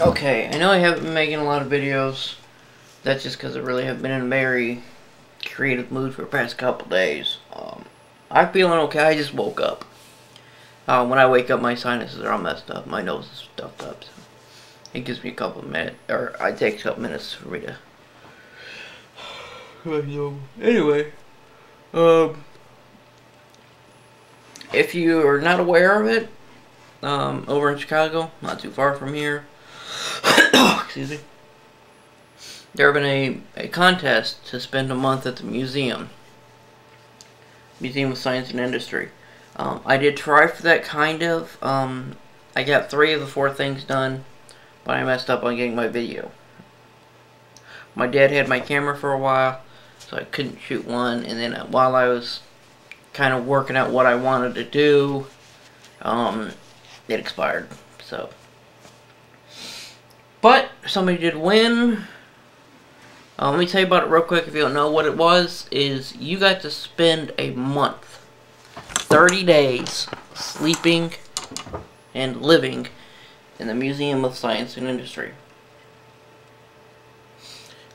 Okay, I know I haven't been making a lot of videos. That's just because I really have been in a very creative mood for the past couple days. I'm feeling okay. I just woke up. When I wake up, my sinuses are all messed up. My nose is stuffed up. So it gives me a couple of minutes, or I take a couple minutes for me to. Anyway, if you are not aware of it, over in Chicago, not too far from here, excuse me, there have been a contest to spend a month at the Museum of Science and Industry. I did try for that kind of. I got 3 of the 4 things done, but I messed up on getting my video. My dad had my camera for a while, so I couldn't shoot one, and then while I was kind of working out what I wanted to do, it expired. So, but somebody did win. Let me tell you about it real quick. If you don't know what it was, is you got to spend a month, 30 days, sleeping and living in the Museum of Science and Industry.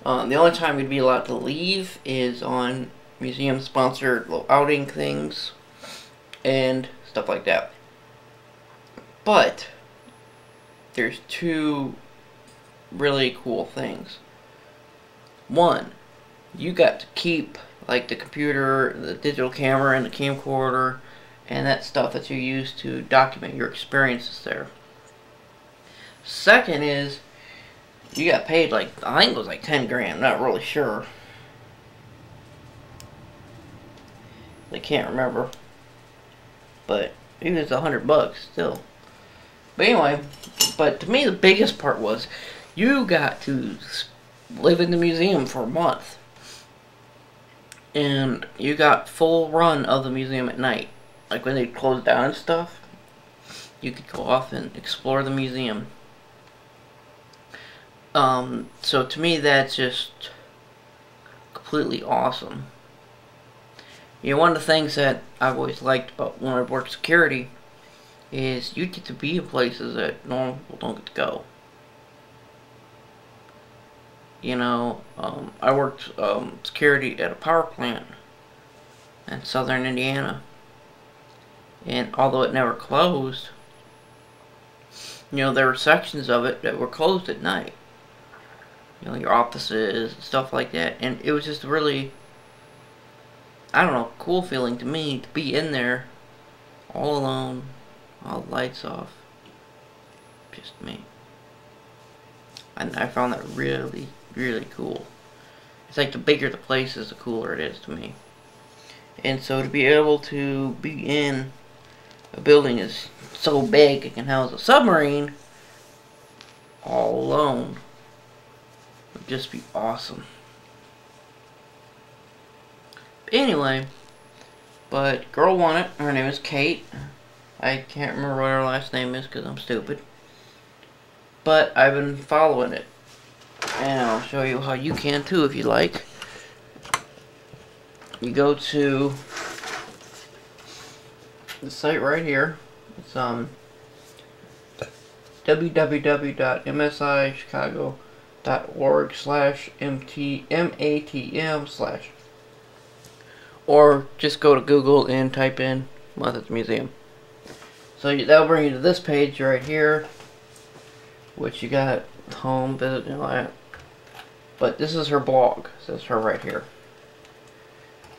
The only time you'd be allowed to leave is on museum-sponsored little outing things and stuff like that. But there's 2 really cool things. One, you got to keep like the computer, the digital camera, and the camcorder, and that stuff that you use to document your experiences there. Second is, you got paid like, I think it was like 10 grand, not really sure. I can't remember. But even if it's $100 still. But anyway, but to me the biggest part was, you got to live in the museum for a month. And you got full run of the museum at night. Like when they closed down and stuff, you could go off and explore the museum. So to me that's just completely awesome. You know, one of the things that I've always liked about when I've worked security is you get to be in places that normal people don't get to go. You know, I worked security at a power plant in southern Indiana. And although it never closed, you know, there were sections of it that were closed at night. You know, your offices and stuff like that. And it was just really, I don't know, cool feeling to me to be in there all alone, all the lights off. Just me. And I found that really, really cool. It's like the bigger the place is, the cooler it is to me. And so to be able to be in a building is so big it can house a submarine all alone would just be awesome. Anyway, but girl won it. Her name is Kate. I can't remember what her last name is because I'm stupid. But I've been following it. And I'll show you how you can too if you like. You go to the site right here. It's www.msichicago.org/matm/ or just go to Google and type in Methods Museum. So that'll bring you to this page right here, which you got home, visit, and all that. But this is her blog. So it's her right here.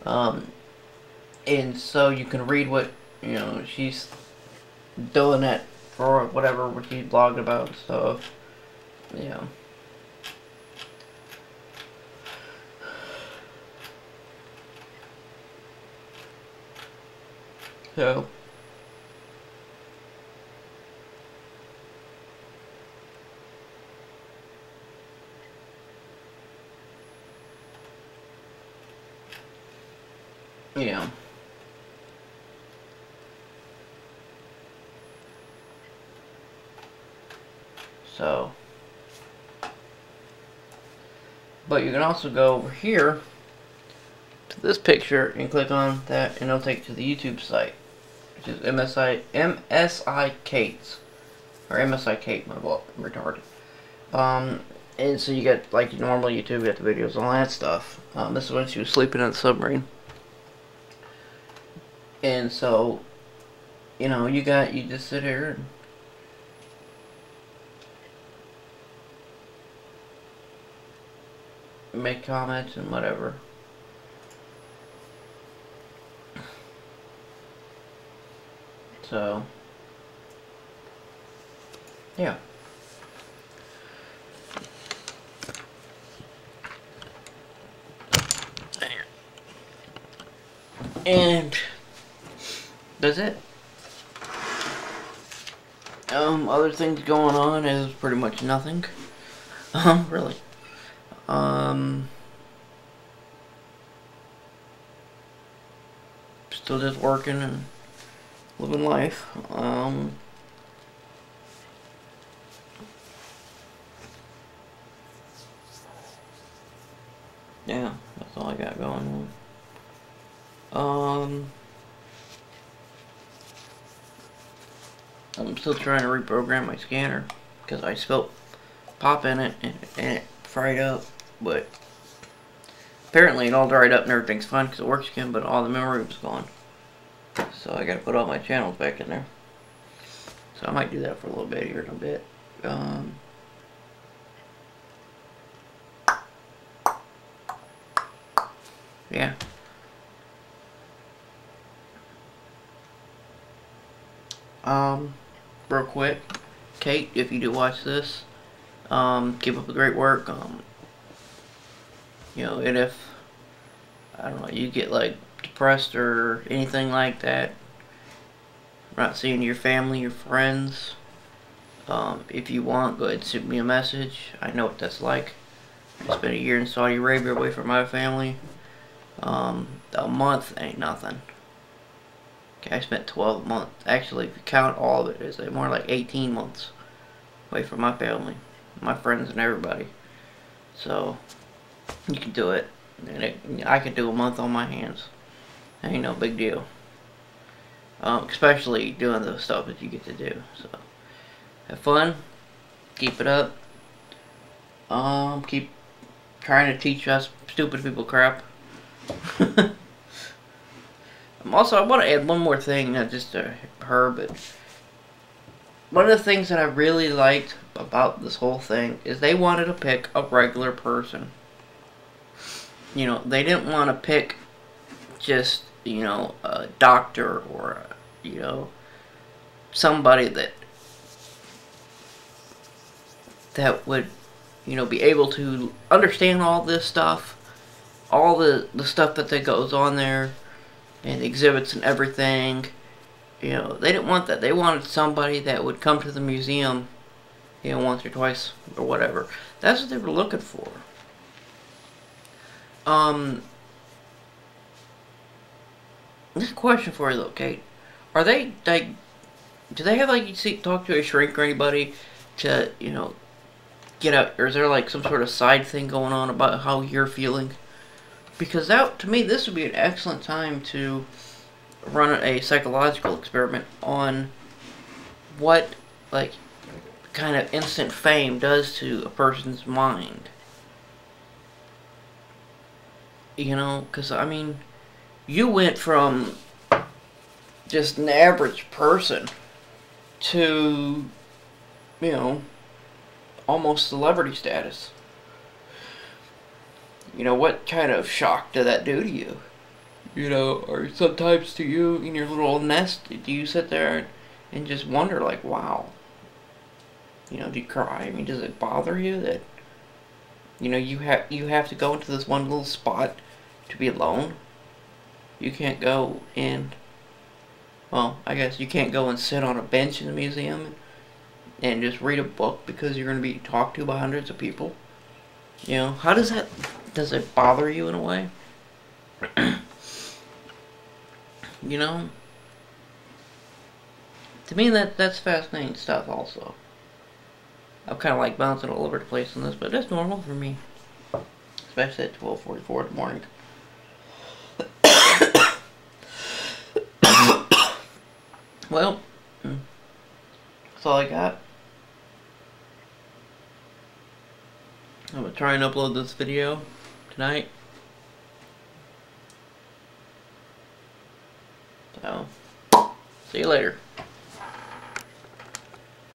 And so you can read what, you know, she's doing it for whatever what she's blogging about and stuff. Yeah. So yeah. So, but you can also go over here to this picture and click on that, and it'll take you to the YouTube site, which is MSI Kate's, or MSI Kate, my fault, I'm retarded. Um, and so you get, like normal YouTube, you get the videos, all that stuff. This is when she was sleeping on the submarine. And so, you know, you just sit here and make comments and whatever. So, yeah. And that's it. Other things going on is pretty much nothing. Really. Still just working and living life. Yeah, that's all I got going on. I'm still trying to reprogram my scanner because I spilled pop in it and it fried up, but apparently it all dried up and everything's fine because it works again, but all the memory was gone. So I gotta put all my channels back in there. So I might do that for a little bit here in a bit. Yeah. Real quick, Kate, if you do watch this, keep up the great work. You know, and if, I don't know, you get like depressed or anything like that, not seeing your family, your friends, if you want, go ahead and shoot me a message. I know what that's like. I spent a year in Saudi Arabia away from my family. A month ain't nothing. Okay, I spent 12 months. Actually, if you count all of it, it's more like 18 months away from my family, my friends, and everybody. So, you can do it. And I could do a month on my hands. Ain't no big deal. Especially doing the stuff that you get to do. So, have fun. Keep it up. Keep trying to teach us stupid people crap. Also, I want to add one more thing, not just to her, but one of the things that I really liked about this whole thing is they wanted to pick a regular person. You know, they didn't want to pick just, you know, a doctor or, you know, somebody that would, you know, be able to understand all this stuff, all the stuff that goes on there, and the exhibits and everything. You know, they didn't want that. They wanted somebody that would come to the museum, you know, once or twice or whatever. That's what they were looking for. This is a question for you though, Kate. Are they, like, do they have, like, you talk to a shrink or anybody to, you know, get out, or is there, like, some sort of side thing going on about how you're feeling? Because that, to me, this would be an excellent time to run a psychological experiment on what, like, kind of instant fame does to a person's mind. You know, because, I mean, you went from just an average person to, you know, almost celebrity status. You know, what kind of shock did that do to you? You know, or sometimes to you in your little nest, do you sit there and just wonder, like, wow. You know, do you cry? I mean, does it bother you that, you know, you have to go into this one little spot to be alone? You can't go in, well, I guess you can't go and sit on a bench in the museum and just read a book because you're going to be talked to by hundreds of people. You know, how does that, does it bother you in a way? You know? To me, that's fascinating stuff also. I'm kind of like bouncing all over the place on this, but that's normal for me. Especially at 12:44 in the morning. Well, that's all I got. I'm gonna try and upload this video tonight. So, see you later.